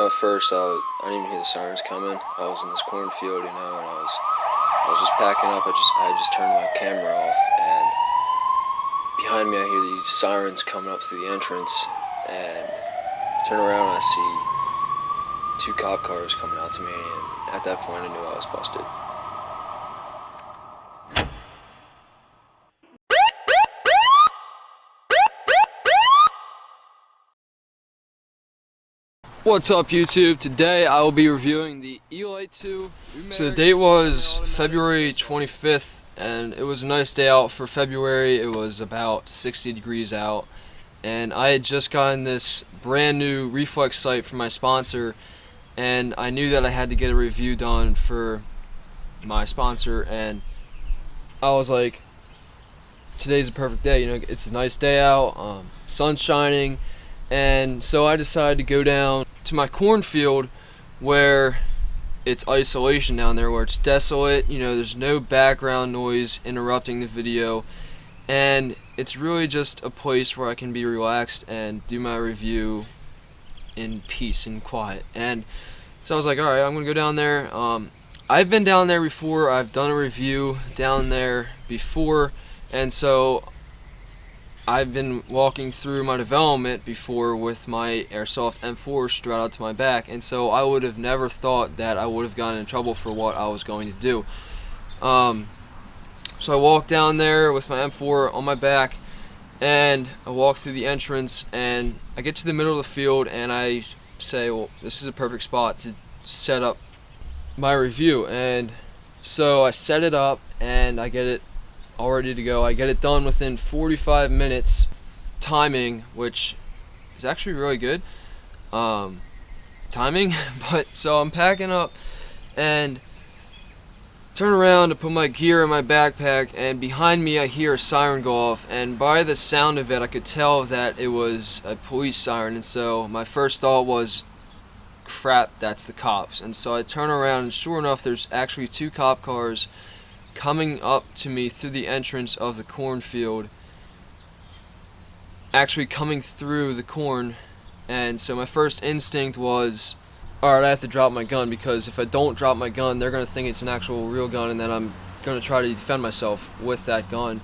at first I didn't even hear the sirens coming. I was in this cornfield, and I was just packing up. I just turned my camera off, and behind me I hear these sirens coming up to the entrance, and I turn around and I see 2 cop cars coming out to me, and at that point I knew I was busted. What's up, YouTube? Today I will be reviewing the Eli 2. So the date was February 25th, and it was a nice day out for February. It was about 60 degrees out, and I had just gotten this brand new reflex sight from my sponsor, and I knew that I had to get a review done for my sponsor, and I was like, today's a perfect day. It's a nice day out, sun's shining, and so I decided to go down to my cornfield where it's isolation down there, where it's desolate. There's no background noise interrupting the video, and it's really just a place where I can be relaxed and do my review in peace and quiet. And so I was like, alright, I'm gonna go down there. I've been down there before. I've done a review down there before, and so I've been walking through my development before with my Airsoft M4 strapped out to my back, and so I would have never thought that I would have gotten in trouble for what I was going to do. So I walked down there with my M4 on my back, and I walk through the entrance, and I get to the middle of the field, and I say, well, this is a perfect spot to set up my review. And so I set it up, and I get it all ready to go. I get it done within 45 minutes timing, which is actually really good timing. But so I'm packing up and turn around to put my gear in my backpack, and behind me I hear a siren go off, and by the sound of it I could tell that it was a police siren. And so my first thought was, crap, that's the cops. And so I turn around, and sure enough, there's actually 2 cop cars coming up to me through the entrance of the cornfield, actually coming through the corn. And so my first instinct was, alright, I have to drop my gun, because if I don't drop my gun, they're going to think it's an actual real gun, and then I'm going to try to defend myself with that gun.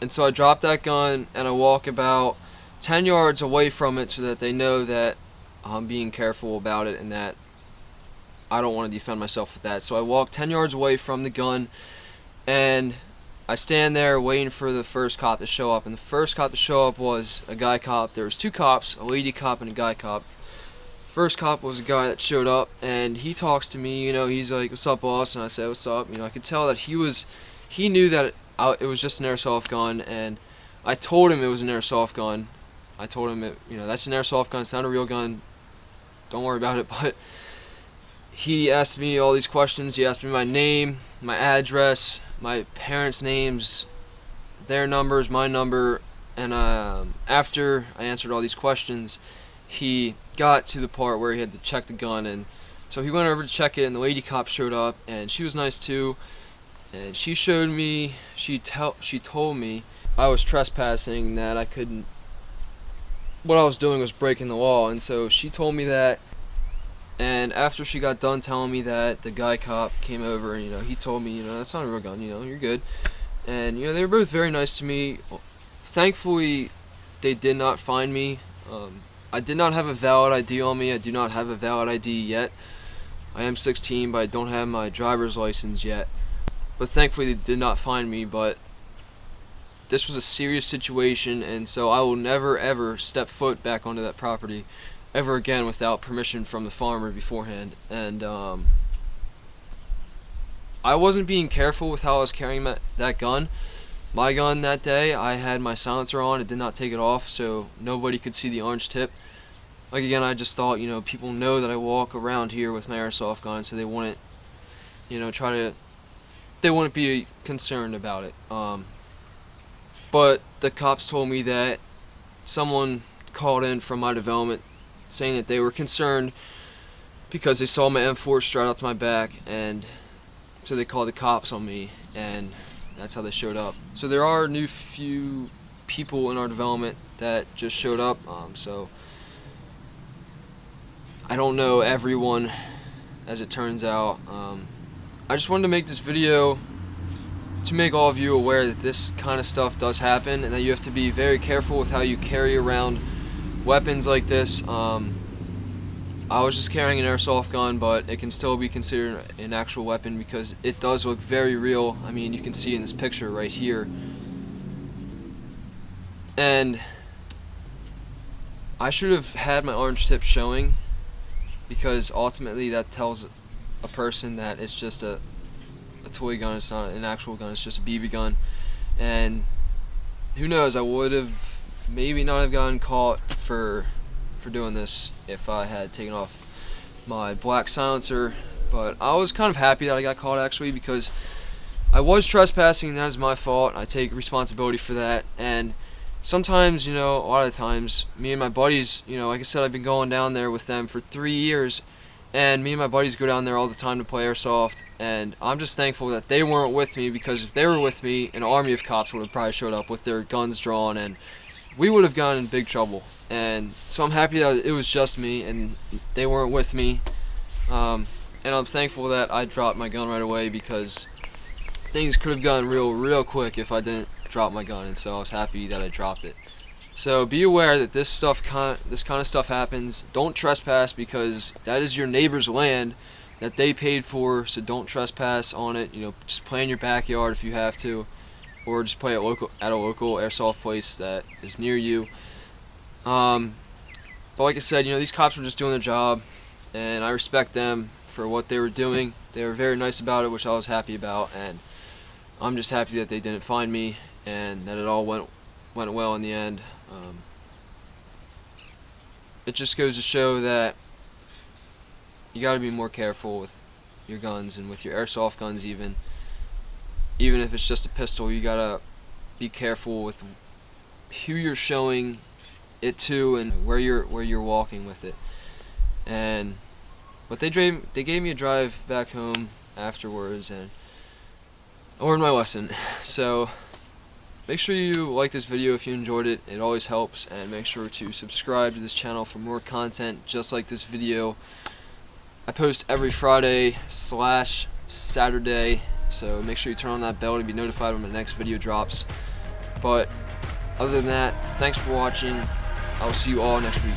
And so I drop that gun, and I walk about 10 yards away from it so that they know that I'm being careful about it and that I don't want to defend myself with that. So I walk 10 yards away from the gun, and I stand there waiting for the first cop to show up. And the first cop to show up was a guy cop. There was 2 cops, a lady cop and a guy cop. First cop was a guy that showed up, and he talks to me. He's like, "What's up, boss?" And I said, "What's up?" I could tell that he knew that it was just an airsoft gun, and I told him it was an airsoft gun. I told him that's an airsoft gun. It's not a real gun. Don't worry about it. But he asked me all these questions. He asked me my name, my address, my parents' names, their numbers, my number, and after I answered all these questions, he got to the part where he had to check the gun. And so he went over to check it, and the lady cop showed up, and she was nice too, and she told me I was trespassing, that I couldn't, what I was doing was breaking the law. And so she told me that. And after she got done telling me that, the guy cop came over, and he told me, that's not a real gun, you're good. And they were both very nice to me. Thankfully, they did not find me. I did not have a valid ID on me. I do not have a valid ID yet. I am 16, but I don't have my driver's license yet. But thankfully, they did not find me. But this was a serious situation, and so I will never ever step foot back onto that property ever again without permission from the farmer beforehand. And I wasn't being careful with how I was carrying that gun. My gun that day, I had my silencer on. It did not take it off, so nobody could see the orange tip. Like, again, I just thought, people know that I walk around here with my airsoft gun, so they wouldn't, they wouldn't be concerned about it. But the cops told me that someone called in from my development saying that they were concerned because they saw my M4 strapped out to my back, and so they called the cops on me, and that's how they showed up. So there are a few people in our development that just showed up, so I don't know everyone, as it turns out. I just wanted to make this video to make all of you aware that this kind of stuff does happen and that you have to be very careful with how you carry around weapons like this. I was just carrying an airsoft gun, but it can still be considered an actual weapon because it does look very real. I mean, you can see in this picture right here. And I should have had my orange tip showing, because ultimately that tells a person that it's just a toy gun, it's not an actual gun, it's just a BB gun. And who knows, I would have maybe not have gotten caught for doing this if I had taken off my black silencer. But I was kind of happy that I got caught, actually, because I was trespassing and that is my fault. I take responsibility for that. And sometimes, a lot of times, me and my buddies, like I said, I've been going down there with them for 3 years, and me and my buddies go down there all the time to play airsoft, and I'm just thankful that they weren't with me, because if they were with me, an army of cops would have probably showed up with their guns drawn, and we would have gotten in big trouble. And so I'm happy that it was just me and they weren't with me, and I'm thankful that I dropped my gun right away, because things could have gotten real quick if I didn't drop my gun, and so I was happy that I dropped it. So be aware that this kind of stuff happens. Don't trespass, because that is your neighbor's land that they paid for, so don't trespass on it. Just play in your backyard if you have to, or just play at a local airsoft place that is near you. But like I said, these cops were just doing their job, and I respect them for what they were doing. They were very nice about it, which I was happy about, and I'm just happy that they didn't find me and that it all went well in the end. It just goes to show that you got to be more careful with your guns, and with your airsoft guns even if it's just a pistol. You got to be careful with who you're showing it to and where you're walking with it. But they gave me a drive back home afterwards, and I learned my lesson. So make sure you like this video if you enjoyed it. It always helps. And make sure to subscribe to this channel for more content just like this video. I post every Friday/Saturday, so make sure you turn on that bell to be notified when the next video drops. But other than that, thanks for watching. I'll see you all next week.